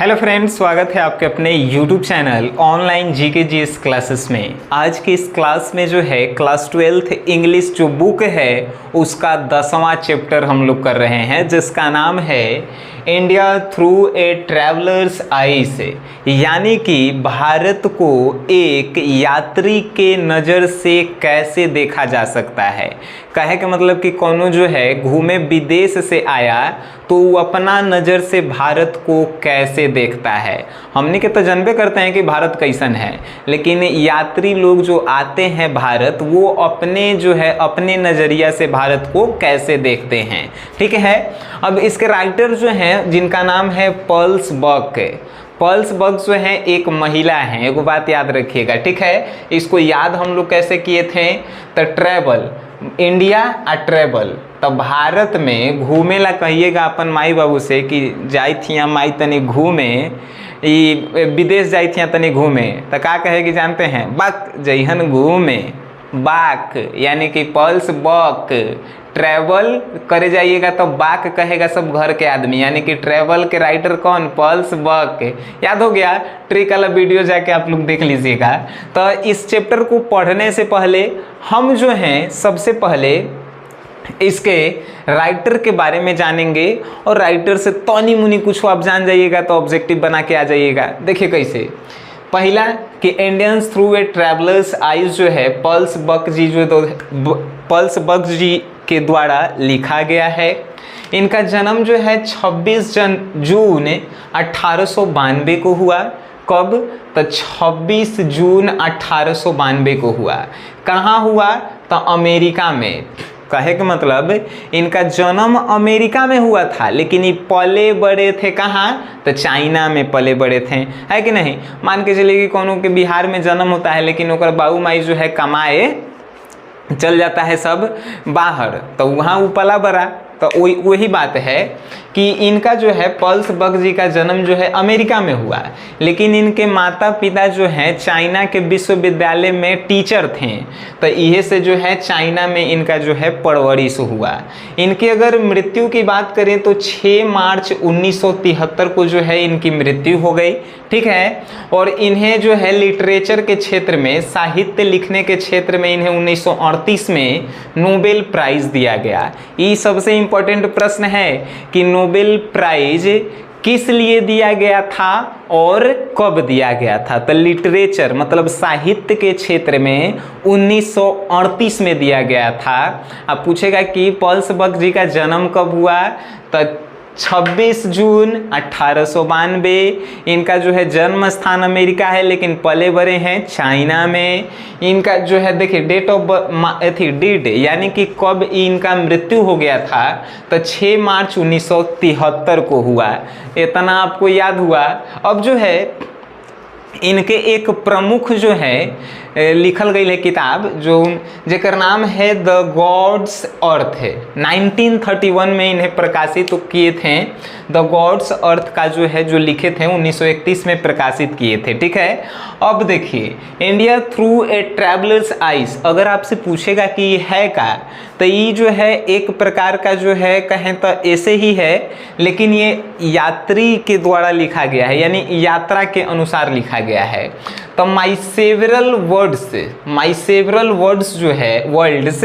Hello friends, स्वागत है आपके अपने YouTube channel online GK GS classes में। आज के इस क्लास में जो है क्लास 12th इंग्लिश जो बुक है उसका 10वां चैप्टर हम लोग कर रहे हैं, जिसका नाम है India through a travellers eyes, यानी कि भारत को एक यात्री के नज़र से कैसे देखा जा सकता है। कहे के मतलब कि कोनो जो है घूमे विदेश से आया तो वो अपना नज़र से भारत को कैसे देखता है। हमने के तो जानबे करते हैं कि भारत कैसन है, लेकिन यात्री लोग जो आते हैं भारत वो अपने जो है अपने नज़रिया से भारत को कैसे देखते हैं। ठीक है, अब इसके राइटर जो हैं जिनका नाम है पर्ल्स बक। पर्ल्स बक जो है एक महिला है, एक बात याद रखिएगा। ठीक है, इसको याद हम लोग कैसे किए थे, तो ट्रैवल इंडिया आ ट्रैवल, तो भारत में घूमे ला कहिएगा अपन माई बाबू से कि जाई थिया माई तनी घूमे, विदेश जाई थिया तनी घूमे, तो का कहेगी जानते हैं, बाक जइहन घूमे। बाक यानी कि पर्ल्स बक ट्रैवल करे जाइएगा तो बाक कहेगा सब घर के आदमी, यानी कि ट्रैवल के राइटर कौन, पर्ल्स बक। याद हो गया, ट्रिक वाला वीडियो जाके आप लोग देख लीजिएगा। तो इस चैप्टर को पढ़ने से पहले हम जो हैं सबसे पहले इसके राइटर के बारे में जानेंगे, और राइटर से तनी मुनी कुछ आप जान जाइएगा तो ऑब्जेक्टिव बना के आ जाइएगा। देखिए कैसे, पहला कि Indians through a travellers eyes जो है पर्ल्स बक जी पर्ल्स बक जी के द्वारा लिखा गया है। इनका जन्म जो है 26 जून 1892 को हुआ। कब, तो 26 जून 1892 को हुआ। कहाँ हुआ, तो अमेरिका में। कहे के मतलब इनका जन्म अमेरिका में हुआ था, लेकिन ये पले बड़े थे कहाँ, तो चाइना में पले बड़े थे, है कि नहीं। मान के चलिए कि कोनो के बिहार में जन्म होता है, लेकिन ओकर बाबू माई जो है कमाए चल जाता है सब बाहर, तो वहाँ वो पला बड़ा। तो वही बात है कि इनका जो है पर्ल्स बक जी का जन्म जो है अमेरिका में हुआ, लेकिन इनके माता पिता जो हैं चाइना के विश्वविद्यालय में टीचर थे, तो इहे से जो है चाइना में इनका जो है परवरिश हुआ। इनकी अगर मृत्यु की बात करें तो 6 मार्च 1973 को जो है इनकी मृत्यु हो गई। ठीक है, और इन्हें जो है लिटरेचर के क्षेत्र में, साहित्य लिखने के क्षेत्र में इन्हें 1938 में नोबेल प्राइज़ दिया गया। ये सबसे इम्पोर्टेंट प्रश्न है कि नोबेल प्राइज किस लिए दिया गया था और कब दिया गया था। तो लिटरेचर मतलब साहित्य के क्षेत्र में 1938 में दिया गया था। अब पूछेगा कि पर्ल्स बक जी का जन्म कब हुआ, तो 26 जून 1892। इनका जो है जन्म स्थान अमेरिका है, लेकिन पले बड़े हैं चाइना में। इनका जो है देखिए डेट ऑफ डेट यानी कि कब इनका मृत्यु हो गया था, तो 6 मार्च 1973 को हुआ। इतना आपको याद हुआ। अब जो है इनके एक प्रमुख जो है लिखल गई है किताब जो जेकर नाम है द गॉड्स अर्थ है, 1931 में इन्हें प्रकाशित तो किए थे। द गॉड्स अर्थ का जो है जो लिखे थे 1931 में प्रकाशित किए थे। ठीक है, अब देखिए India through a travellers eyes, अगर आपसे पूछेगा कि ये है का, तो ये जो है एक प्रकार का जो है कहें तो ऐसे ही है, लेकिन ये यात्री के द्वारा लिखा गया है, यानी यात्रा के अनुसार लिखा गया है। तो माई सेवरल वर्ड्स जो है वर्ल्ड्स,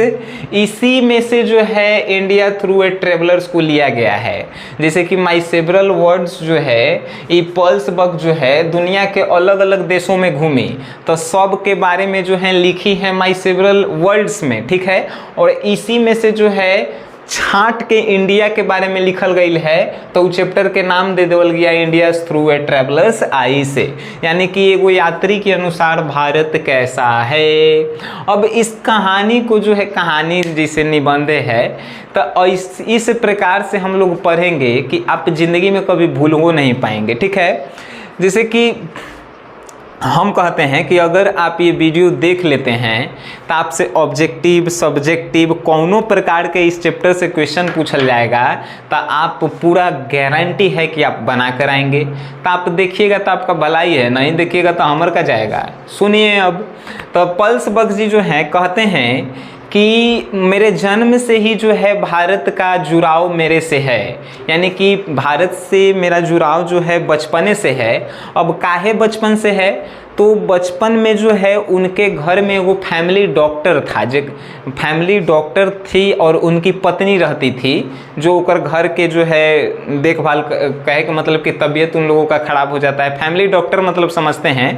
इसी में से जो है इंडिया थ्रू ए ट्रेवलर्स को लिया गया है। जैसे कि माई सेवरल वर्ड्स जो है ये पर्ल्स बक जो है दुनिया के अलग अलग देशों में घूमी, तो सब के बारे में जो है लिखी है माई सेवरल वर्ड्स में। ठीक है, और इसी में से जो है छांट के इंडिया के बारे में लिखल गई है, तो उस चैप्टर के नाम दे देवल गया इंडिया थ्रू ए ट्रैवलर्स आई से, यानी कि एगो यात्री के अनुसार भारत कैसा है। अब इस कहानी को जो है कहानी जिसे निबंध है, तो इस प्रकार से हम लोग पढ़ेंगे कि आप जिंदगी में कभी भूलो नहीं पाएंगे। ठीक है, जैसे कि हम कहते हैं कि अगर आप ये वीडियो देख लेते हैं तो आपसे ऑब्जेक्टिव सब्जेक्टिव कौनों प्रकार के इस चैप्टर से क्वेश्चन पूछल जाएगा, तो आप पूरा गारंटी है कि आप बना कर आएंगे। तो आप देखिएगा तो आपका भलाई है, नहीं देखिएगा तो हमर का जाएगा। सुनिए अब, तो पर्ल्स बक जी जो हैं कहते हैं कि कि मेरे जन्म से ही जो है भारत का जुड़ाव मेरे से है, यानी कि भारत से मेरा जुड़ाव जो है बचपने से है। अब काहे बचपन से है, तो बचपन में जो है उनके घर में वो फैमिली डॉक्टर था, जो फैमिली डॉक्टर थी और उनकी पत्नी रहती थी, जो ओकर घर के जो है देखभाल, कहे के मतलब कि तबीयत उन लोगों का ख़राब हो जाता है। फैमिली डॉक्टर मतलब समझते हैं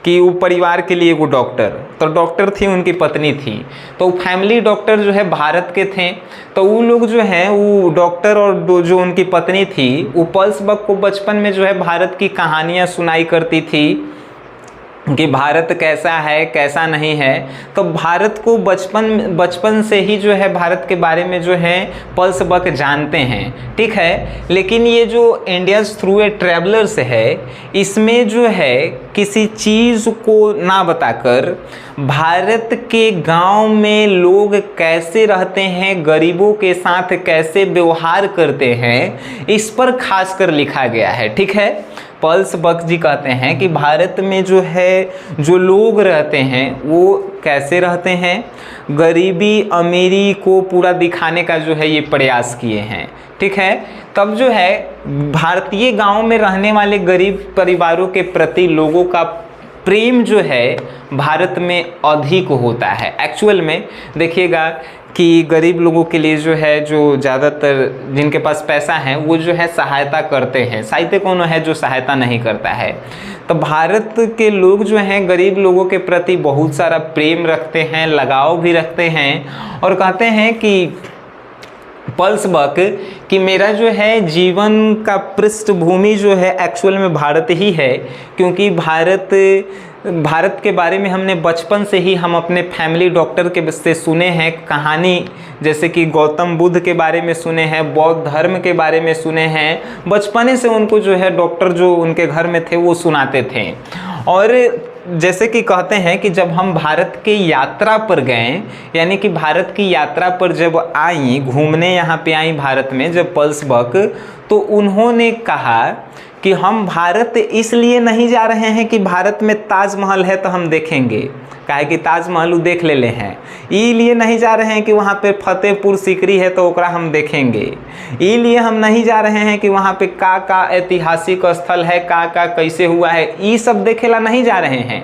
कि वो परिवार के लिए वो डॉक्टर, तो डॉक्टर थी, उनकी पत्नी थी, तो फैमिली डॉक्टर जो है भारत के थे। तो वो लोग जो हैं वो डॉक्टर और जो उनकी पत्नी थी वो पल्स बक को बचपन में जो है भारत की कहानियाँ सुनाई करती थी कि भारत कैसा है कैसा नहीं है। तो भारत को बचपन से ही जो है भारत के बारे में जो है पल्स बक जानते हैं, ठीक है। लेकिन ये जो इंडियाज़ थ्रू ए ट्रैवलर्स है, इसमें जो है किसी चीज़ को ना बताकर भारत के गांव में लोग कैसे रहते हैं, गरीबों के साथ कैसे व्यवहार करते हैं, इस पर खासकर लिखा गया है, ठीक है। पल्स बक जी कहते हैं कि भारत में जो है जो लोग रहते हैं वो कैसे रहते हैं, गरीबी अमीरी को पूरा दिखाने का जो है ये प्रयास किए हैं, ठीक है। तब जो है भारतीय गांव में रहने वाले गरीब परिवारों के प्रति लोगों का प्रेम जो है भारत में अधिक होता है। एक्चुअल में देखिएगा कि गरीब लोगों के लिए जो है, जो ज़्यादातर जिनके पास पैसा है वो जो है सहायता करते हैं, साहित्य कौन है जो सहायता नहीं करता है। तो भारत के लोग जो हैं गरीब लोगों के प्रति बहुत सारा प्रेम रखते हैं, लगाव भी रखते हैं, और कहते हैं कि पल्स बक कि मेरा जो है जीवन का पृष्ठभूमि जो है एक्चुअल में भारत ही है, क्योंकि भारत के बारे में हमने बचपन से ही हम अपने फैमिली डॉक्टर के से सुने हैं कहानी, जैसे कि गौतम बुद्ध के बारे में सुने हैं, बौद्ध धर्म के बारे में सुने हैं, बचपने से उनको जो है डॉक्टर जो उनके घर में थे वो सुनाते थे। और जैसे कि कहते हैं कि जब हम भारत की यात्रा पर गए, यानी कि भारत की यात्रा पर जब आई, घूमने यहाँ पे आई भारत में जब पल्स बक, तो उन्होंने कहा कि हम भारत इसलिए नहीं जा रहे हैं कि भारत में ताजमहल है तो हम देखेंगे, काहे कि ताजमहल देख ले हैं, ई लिए नहीं जा रहे हैं कि वहाँ पे फतेहपुर सीकरी है तो ओकरा हम देखेंगे, ई लिए हम नहीं जा रहे हैं कि वहाँ पे का ऐतिहासिक स्थल है, का कैसे हुआ है, ये सब देखेला नहीं जा रहे हैं।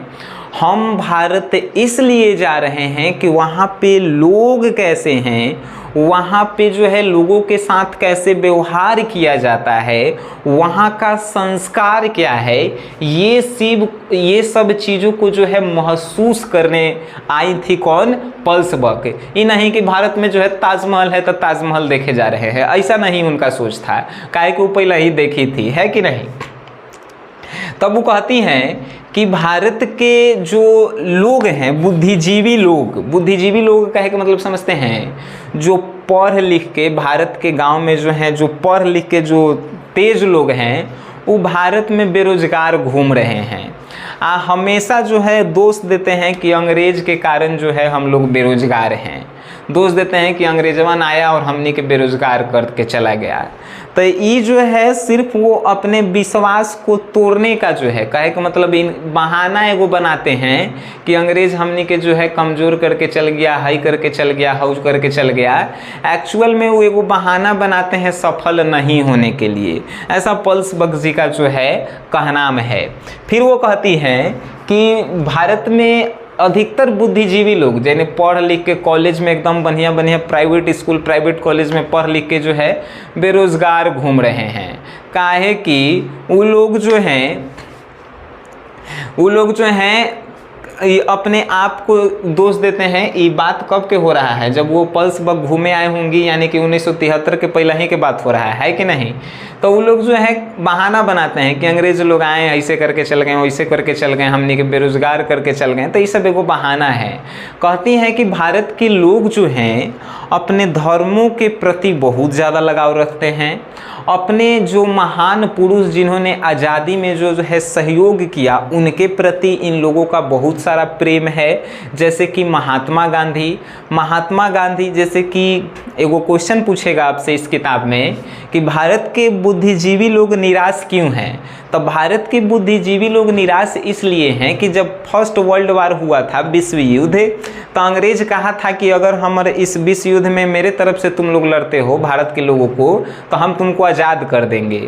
हम भारत इसलिए जा रहे हैं कि वहाँ पे लोग कैसे हैं, वहाँ पे जो है लोगों के साथ कैसे व्यवहार किया जाता है, वहाँ का संस्कार क्या है, ये सब चीज़ों को जो है महसूस करने आई थी कौन, पल्स बक। ये नहीं कि भारत में जो है ताजमहल है तो ताजमहल देखे जा रहे हैं, ऐसा नहीं उनका सोच था, काहे को पहले ही देखी थी, है कि नहीं। तब वो कहती हैं कि भारत के जो लोग हैं बुद्धिजीवी लोग कहे के मतलब समझते हैं, जो पढ़ लिख के भारत के गांव में जो हैं, जो पढ़ लिख के जो तेज लोग हैं, वो भारत में बेरोजगार घूम रहे हैं। हमेशा जो है दोष देते हैं कि अंग्रेज के कारण जो है हम लोग बेरोजगार हैं, दोष देते हैं कि अंग्रेजवन आया और हमने के बेरोजगार करके चला गया। तो ये जो है सिर्फ वो अपने विश्वास को तोड़ने का जो है, कहे का मतलब इन बहाना एगो बनाते हैं कि अंग्रेज हमने के जो है कमज़ोर करके चल गया, हाई करके चल गया, हाउस करके चल गया। एक्चुअल में वो एगो बहाना बनाते हैं सफल नहीं होने के लिए। ऐसा पल्स बक जी का जो है कहनाम है। फिर वो कहती हैं कि भारत में अधिकतर बुद्धिजीवी लोग जिन्हें पढ़ लिख के कॉलेज में एकदम बढ़िया प्राइवेट स्कूल प्राइवेट कॉलेज में पढ़ लिख के जो है बेरोजगार घूम रहे हैं, काहे कि वो लोग जो हैं अपने आप को दोष देते हैं। ये बात कब के हो रहा है, जब वो पल्स बक घूमे आए होंगी, यानी कि 1973 के पहले ही के बात हो रहा है कि नहीं। तो वो लोग जो है बहाना बनाते हैं कि अंग्रेज लोग आए, ऐसे करके चल गए, वैसे करके चल गए, हमने के बेरोजगार करके चल गए। तो ये सब एगो बहाना है। कहती हैं कि भारत के लोग जो हैं अपने धर्मों के प्रति बहुत ज़्यादा लगाव रखते हैं अपने जो महान पुरुष जिन्होंने आज़ादी में जो है सहयोग किया, उनके प्रति इन लोगों का बहुत सारा प्रेम है। जैसे कि महात्मा गांधी जैसे कि एगो क्वेश्चन पूछेगा आपसे इस किताब में कि भारत के बुद्धिजीवी लोग निराश क्यों हैं। तो भारत के बुद्धिजीवी लोग निराश इसलिए हैं कि जब फर्स्ट वर्ल्ड वार हुआ था, विश्व युद्ध, तो अंग्रेज कहा था कि अगर हमारे इस विश्व युद्ध में मेरे तरफ से तुम लोग लड़ते हो भारत के लोगों को, तो हम तुमको आज़ाद कर देंगे।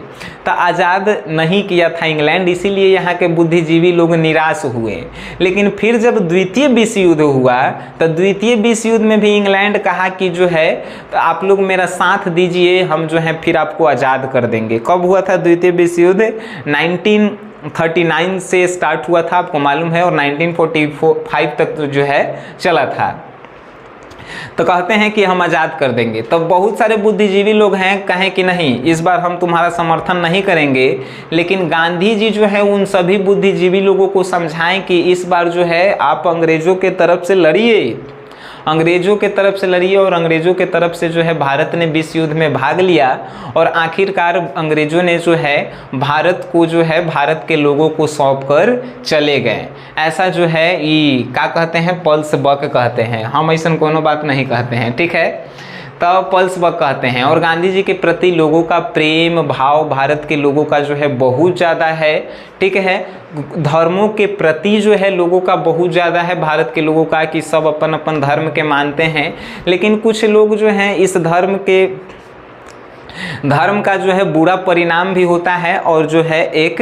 तो आज़ाद नहीं किया था इंग्लैंड, इसीलिए यहाँ के बुद्धिजीवी लोग निराश हुए। लेकिन फिर जब द्वितीय विश्व युद्ध हुआ, तो द्वितीय विश्व युद्ध में भी इंग्लैंड कहा कि जो है तो आप लोग मेरा साथ दीजिए, हम जो है फिर आपको आज़ाद कर देंगे। कब हुआ था द्वितीय विश्व युद्ध? 1939 से स्टार्ट हुआ था, आपको मालूम है, और 1945 तक तो जो है चला था। तो कहते हैं कि हम आज़ाद कर देंगे। तो बहुत सारे बुद्धिजीवी लोग हैं कहें कि नहीं, इस बार हम तुम्हारा समर्थन नहीं करेंगे। लेकिन गांधी जी जो है उन सभी बुद्धिजीवी लोगों को समझाएं कि इस बार जो है आप अंग्रेज़ों के तरफ से लड़िए, अंग्रेज़ों के तरफ से लड़िए। और अंग्रेज़ों के तरफ से जो है भारत ने विश्व युद्ध में भाग लिया, और आखिरकार अंग्रेज़ों ने जो है भारत को जो है भारत के लोगों को सौंप कर चले गए। ऐसा जो है ये क्या कहते हैं, पल्स बक कहते हैं, हम ऐसा कोनो बात नहीं कहते हैं, ठीक है। तो पल्स बक कहते हैं। और गांधी जी के प्रति लोगों का प्रेम भाव भारत के लोगों का जो है बहुत ज़्यादा है, ठीक है। धर्मों के प्रति जो है लोगों का बहुत ज़्यादा है भारत के लोगों का, कि सब अपन अपन धर्म के मानते हैं। लेकिन कुछ लोग जो हैं इस धर्म का जो है बुरा परिणाम भी होता है, और जो है एक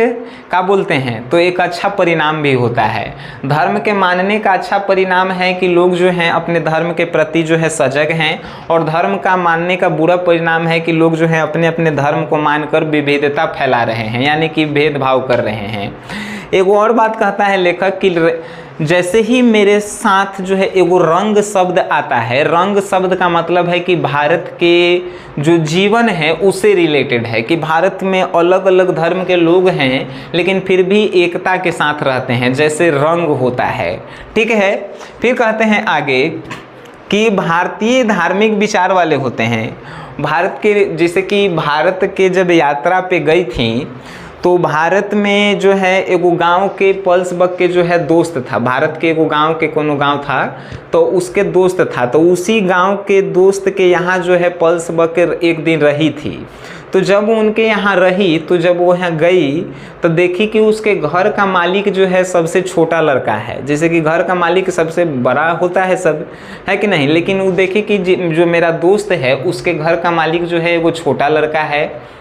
क्या बोलते हैं, तो एक अच्छा परिणाम भी होता है। धर्म के मानने का अच्छा परिणाम है कि लोग जो हैं अपने धर्म के प्रति जो है सजग हैं, और धर्म का मानने का बुरा परिणाम है कि लोग जो है अपने अपने धर्म को मानकर विभेदता फैला रहे हैं, यानी कि भेदभाव कर रहे हैं। एक और बात कहता है लेखक कि जैसे ही मेरे साथ जो है एगो रंग शब्द आता है, रंग शब्द का मतलब है कि भारत के जो जीवन है उससे रिलेटेड है, कि भारत में अलग अलग धर्म के लोग हैं लेकिन फिर भी एकता के साथ रहते हैं, जैसे रंग होता है, ठीक है। फिर कहते हैं आगे कि भारतीय धार्मिक विचार वाले होते हैं। भारत के, जैसे कि भारत के जब यात्रा पे गई थी तो भारत में जो है एगो गांव के पल्स बक के जो है दोस्त था, भारत के एगो गांव के कोनो गांव था तो उसके दोस्त था, तो उसी गांव के दोस्त के यहाँ जो है पल्स बक एक दिन रही थी। तो जब उनके यहाँ रही, तो जब वो यहाँ गई तो देखी कि उसके घर का मालिक जो है सबसे छोटा लड़का है। जैसे कि घर का मालिक सबसे बड़ा होता है, सब है कि नहीं, लेकिन वो देखी कि जो मेरा दोस्त है उसके घर का मालिक जो है वो छोटा लड़का है।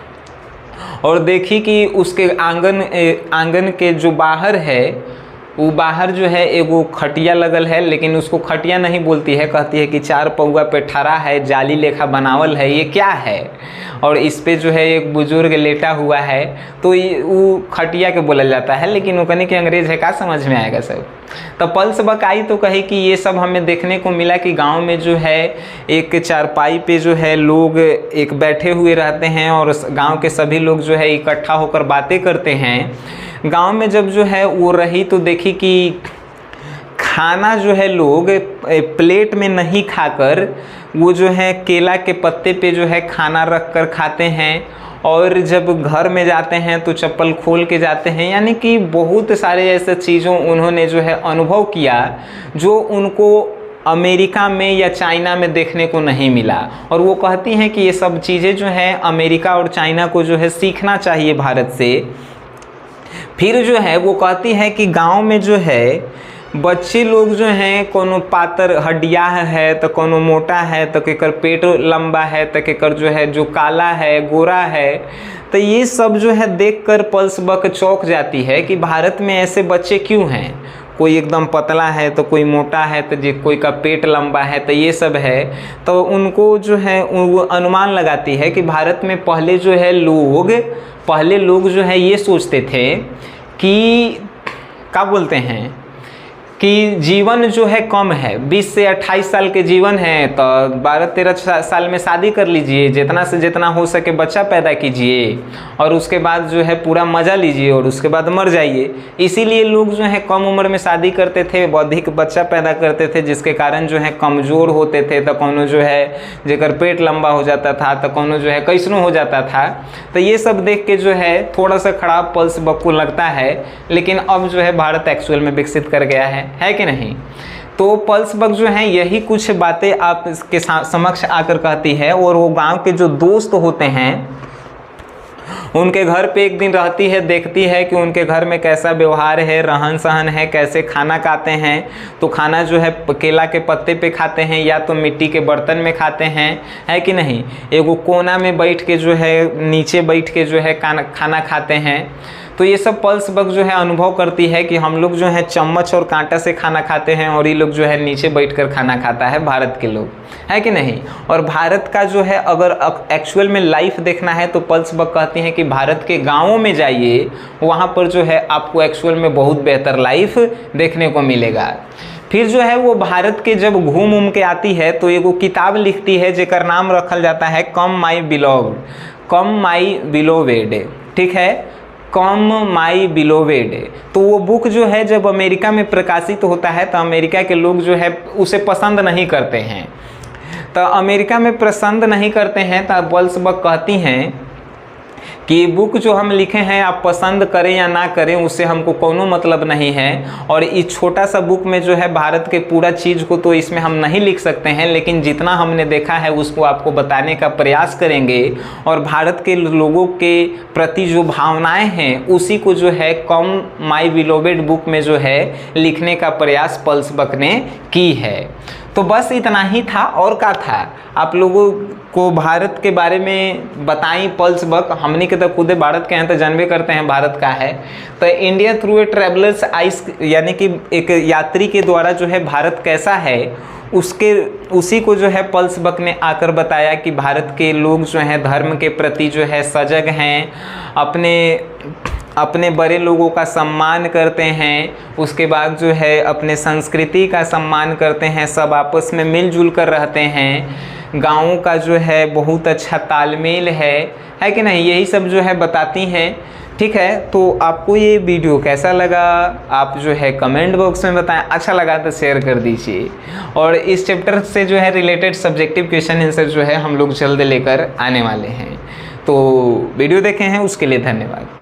और देखी कि उसके आंगन के जो बाहर है, वो बाहर जो है एगो खटिया लगल है, लेकिन उसको खटिया नहीं बोलती है, कहती है कि चार पौआ पे ठरा है, जाली लेखा बनावल है, ये क्या है। और इस पे जो है एक बुजुर्ग लेटा हुआ है, तो वो खटिया के बोला जाता है, लेकिन वो कहने के अंग्रेज है, क्या समझ में आएगा सब। तो पल्स बक आई तो कहे कि ये सब हमें देखने को मिला कि गांव में जो है एक चारपाई पे जो है लोग एक बैठे हुए रहते हैं, और गांव के सभी लोग जो है इकट्ठा होकर बातें करते हैं। गांव में जब जो है वो रही तो देखी कि खाना जो है लोग प्लेट में नहीं खाकर वो जो है केला के पत्ते पे जो है खाना रख कर खाते हैं, और जब घर में जाते हैं तो चप्पल खोल के जाते हैं। यानी कि बहुत सारे ऐसे चीज़ों उन्होंने जो है अनुभव किया जो उनको अमेरिका में या चाइना में देखने को नहीं मिला। और वो कहती हैं कि ये सब चीज़ें जो हैं अमेरिका और चाइना को जो है सीखना चाहिए भारत से। फिर जो है वो कहती है कि गांव में जो है बच्चे लोग जो हैं कोनो पातर हड्डिया है तो कोनो मोटा है, तो केकर पेट लंबा है, तो केकर जो है जो काला है गोरा है, तो ये सब जो है देखकर पल्स बक चौंक जाती है कि भारत में ऐसे बच्चे क्यों हैं। कोई एकदम पतला है तो कोई मोटा है, तो कोई का पेट लंबा है, तो ये सब है। तो उनको जो है वो अनुमान लगाती है कि भारत में पहले लोग जो है ये सोचते थे कि क्या बोलते हैं कि जीवन जो है कम है, 20 से 28 साल के जीवन है, तो 12-13 साल में शादी कर लीजिए, जितना से जितना हो सके बच्चा पैदा कीजिए और उसके बाद जो है पूरा मज़ा लीजिए और उसके बाद मर जाइए। इसीलिए लोग जो है कम उम्र में शादी करते थे, अधिक बच्चा पैदा करते थे, जिसके कारण जो है कमज़ोर होते थे, तो कोनो जो है जेकर पेट लंबा हो जाता था, तो कोनो जो है कैसनो हो जाता था। तो ये सब देख के जो है थोड़ा सा खराब पल्स बक्कू लगता है, लेकिन अब जो है भारत एक्चुअल में विकसित कर गया है कि नहीं। तो पल्स बग जो है यही कुछ बातें आपके समक्ष आकर कहती है, और वो गांव के जो दोस्त होते हैं उनके घर पे एक दिन रहती है, देखती है कि उनके घर में कैसा व्यवहार है, रहन सहन है, कैसे खाना खाते हैं। तो खाना जो है केला के पत्ते पे खाते हैं या तो मिट्टी के बर्तन में खाते हैं, है कि नहीं। एगो कोना में बैठ के जो है, नीचे बैठ के जो है खाना खाते हैं। तो ये सब पल्स बग जो है अनुभव करती है कि हम लोग जो है चम्मच और कांटा से खाना खाते हैं और ये लोग जो है नीचे बैठकर खाना खाता है भारत के लोग, है कि नहीं। और भारत का जो है अगर एक्चुअल में लाइफ देखना है तो पल्स बग कहती हैं कि भारत के गांवों में जाइए, वहाँ पर जो है आपको एक्चुअल में बहुत बेहतर लाइफ देखने को मिलेगा। फिर जो है वो भारत के जब घूम के आती है तो एगो किताब लिखती है जेकर नाम रखल जाता है कम माई बिलोवेड, ठीक है, कम माई बिलोवेड। तो वो बुक जो है जब अमेरिका में प्रकाशित होता है तो अमेरिका के लोग जो है उसे पसंद नहीं करते हैं। तो अमेरिका में पसंद नहीं करते हैं तो पल्स बग कहती हैं कि ये बुक जो हम लिखे हैं आप पसंद करें या ना करें उससे हमको कोनो मतलब नहीं है, और इस छोटा सा बुक में जो है भारत के पूरा चीज़ को तो इसमें हम नहीं लिख सकते हैं, लेकिन जितना हमने देखा है उसको आपको बताने का प्रयास करेंगे। और भारत के लोगों के प्रति जो भावनाएं हैं उसी को जो है कम माई बिलोवेड बुक में जो है लिखने का प्रयास पल्स बग ने की है। तो बस इतना ही था, और क्या था। आप लोगों को भारत के बारे में बताई पल्स बग, हमने के तो खुद भारत के हैं तो जानबे करते हैं भारत का है। तो India through a travellers ice, यानी कि एक यात्री के द्वारा जो है भारत कैसा है उसी को जो है पल्स बग ने आकर बताया कि भारत के लोग जो हैं धर्म के प्रति जो है सजग हैं, अपने बड़े लोगों का सम्मान करते हैं, उसके बाद जो है अपने संस्कृति का सम्मान करते हैं, सब आपस में मिलजुल कर रहते हैं, गाँवों का जो है बहुत अच्छा तालमेल है कि नहीं, यही सब जो है बताती हैं। ठीक है, तो आपको ये वीडियो कैसा लगा आप जो है कमेंट बॉक्स में बताएं, अच्छा लगा तो शेयर कर दीजिए। और इस चैप्टर से जो है रिलेटेड सब्जेक्टिव क्वेश्चन आंसर जो है हम लोग जल्द लेकर आने वाले हैं। तो वीडियो देखे हैं उसके लिए धन्यवाद।